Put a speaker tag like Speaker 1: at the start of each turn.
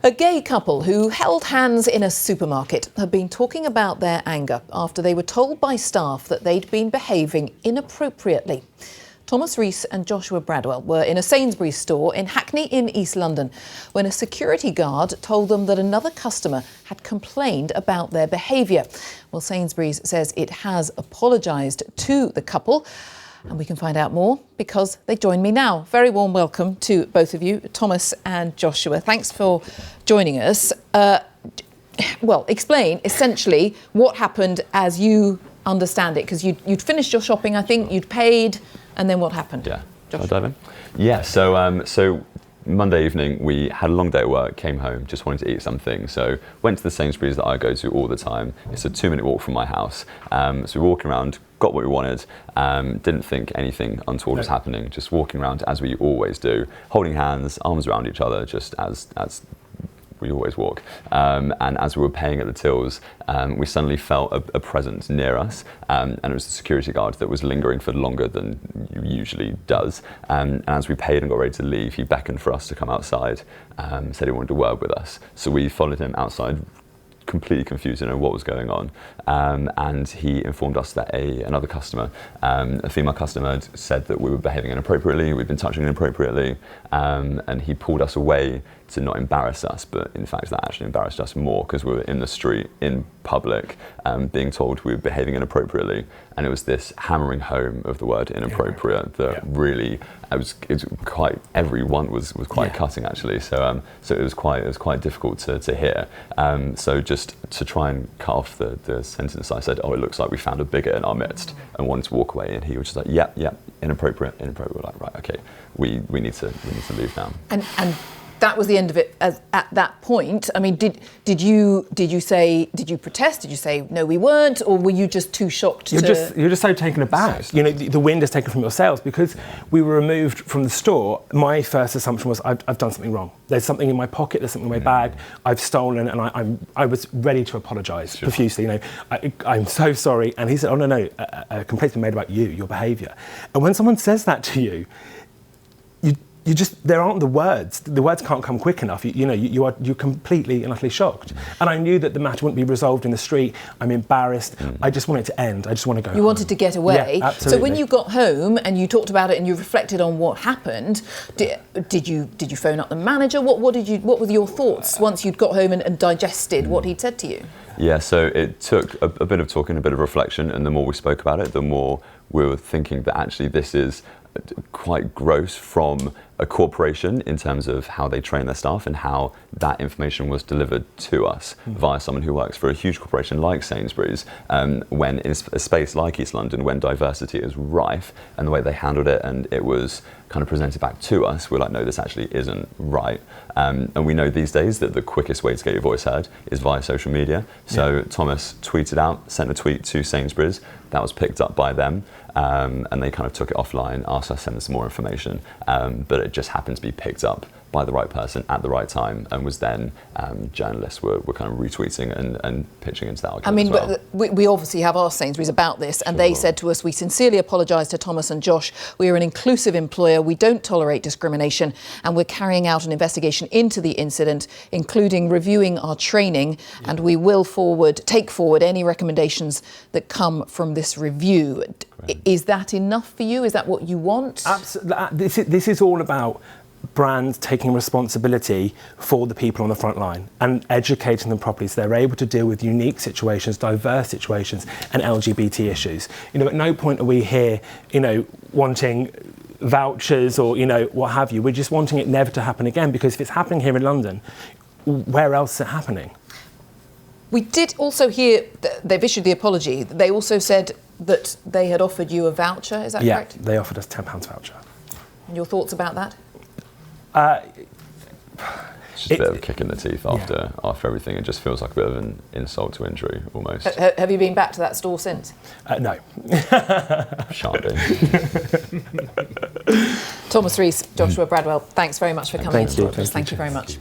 Speaker 1: A gay couple who held hands in a supermarket have been talking about their anger after they were told by staff that they'd been behaving inappropriately. Thomas Rees and Joshua Bradwell were in a Sainsbury's store in Hackney in East London when a security guard told them that another customer had complained about their behaviour. Well, Sainsbury's says it has apologised to the couple. And we can find out more because they join me now. Very warm welcome to both of you, Thomas and Joshua. Thanks for joining us. Well, explain essentially what happened as you understand it, because you'd finished your shopping, I think, you'd paid, and then what happened?
Speaker 2: Yeah,
Speaker 1: Joshua.
Speaker 2: I'll dive in. Yeah, so Monday evening, we had a long day at work, came home, just wanted to eat something. So went to the Sainsbury's that I go to all the time. It's a 2-minute walk from my house. So we were walking around, got what we wanted, didn't think anything untoward was happening, just walking around as we always do, holding hands, arms around each other, just as we always walk. And as we were paying at the tills, we suddenly felt a presence near us, and it was the security guard that was lingering for longer than he usually does. And as we paid and got ready to leave, he beckoned for us to come outside, said he wanted to work with us. So we followed him outside, completely confused to know what was going on, and he informed us that another customer, a female customer, had said that we were behaving inappropriately, we'd been touching inappropriately, and he pulled us away to not embarrass us, but in fact that actually embarrassed us more because we were in the street, in public, being told we were behaving inappropriately, and it was this hammering home of the word inappropriate that really, it was quite, everyone was quite cutting actually, so it was quite difficult to hear. So just to try and cut off the sentence, I said, "Oh, it looks like we found a bigot in our midst," and wanted to walk away, and he was just like, "Yeah, inappropriate." We're like, right, okay, we need to leave now.
Speaker 1: And that was the end of it at that point. I mean, did you protest? Did you say no, we weren't, or were you just too shocked?
Speaker 3: You're just so taken aback. You know, the wind is taken from your sails because we were removed from the store. My first assumption was I've done something wrong. There's something in my pocket. There's something in my bag. I've stolen, and I was ready to apologise profusely. You know, I'm so sorry. And he said, "Oh no, a complaint's been made about you, your behaviour." And when someone says that to you, you just, there aren't the words. The words can't come quick enough. You're completely and utterly shocked. And I knew that the matter wouldn't be resolved in the street. I'm embarrassed. I just want it to end. I just want to go home.
Speaker 1: You wanted to get away.
Speaker 3: Yeah, absolutely.
Speaker 1: So when you got home and you talked about it and you reflected on what happened, did you phone up the manager? What were your thoughts once you'd got home and digested what he'd said to you?
Speaker 2: Yeah, so it took a bit of talking, a bit of reflection, and the more we spoke about it, the more we were thinking that actually this is quite gross from a corporation in terms of how they train their staff and how that information was delivered to us via someone who works for a huge corporation like Sainsbury's, when in a space like East London, when diversity is rife, and the way they handled it and it was kind of presented back to us, we're like, no, this actually isn't right. And we know these days that the quickest way to get your voice heard is via social media. So Thomas tweeted out, sent a tweet to Sainsbury's, that was picked up by them, and they kind of took it offline, asked us to send us some more information, but it just happened to be picked up by the right person at the right time, and was then journalists were kind of retweeting and pitching into that argument.
Speaker 1: I mean,
Speaker 2: as well.
Speaker 1: but we obviously have asked Sainsbury's about this, and they said to us, "We sincerely apologise to Thomas and Josh. We are an inclusive employer. We don't tolerate discrimination, and we're carrying out an investigation into the incident, including reviewing our training, and we will take forward any recommendations that come from this review." Right. Is that enough for you? Is that what you want?
Speaker 3: Absolutely. This is all about brands taking responsibility for the people on the front line and educating them properly so they're able to deal with unique situations, diverse situations, and LGBT issues. You know, at no point are we here, wanting vouchers or, what have you. We're just wanting it never to happen again, because if it's happening here in London, where else is it happening?
Speaker 1: We did also hear they've issued the apology. They also said that they had offered you a voucher. Is that correct?
Speaker 3: Yeah, they offered us £10 voucher.
Speaker 1: And your thoughts about that?
Speaker 2: It's just a bit of a kick in the teeth after everything. It just feels like a bit of an insult to injury, almost.
Speaker 1: Have you been back to that store since?
Speaker 3: No.
Speaker 2: Shan't be.
Speaker 1: Thomas Rees, Joshua Bradwell, thanks very much for coming.
Speaker 3: Thank you.
Speaker 1: Thank you very much.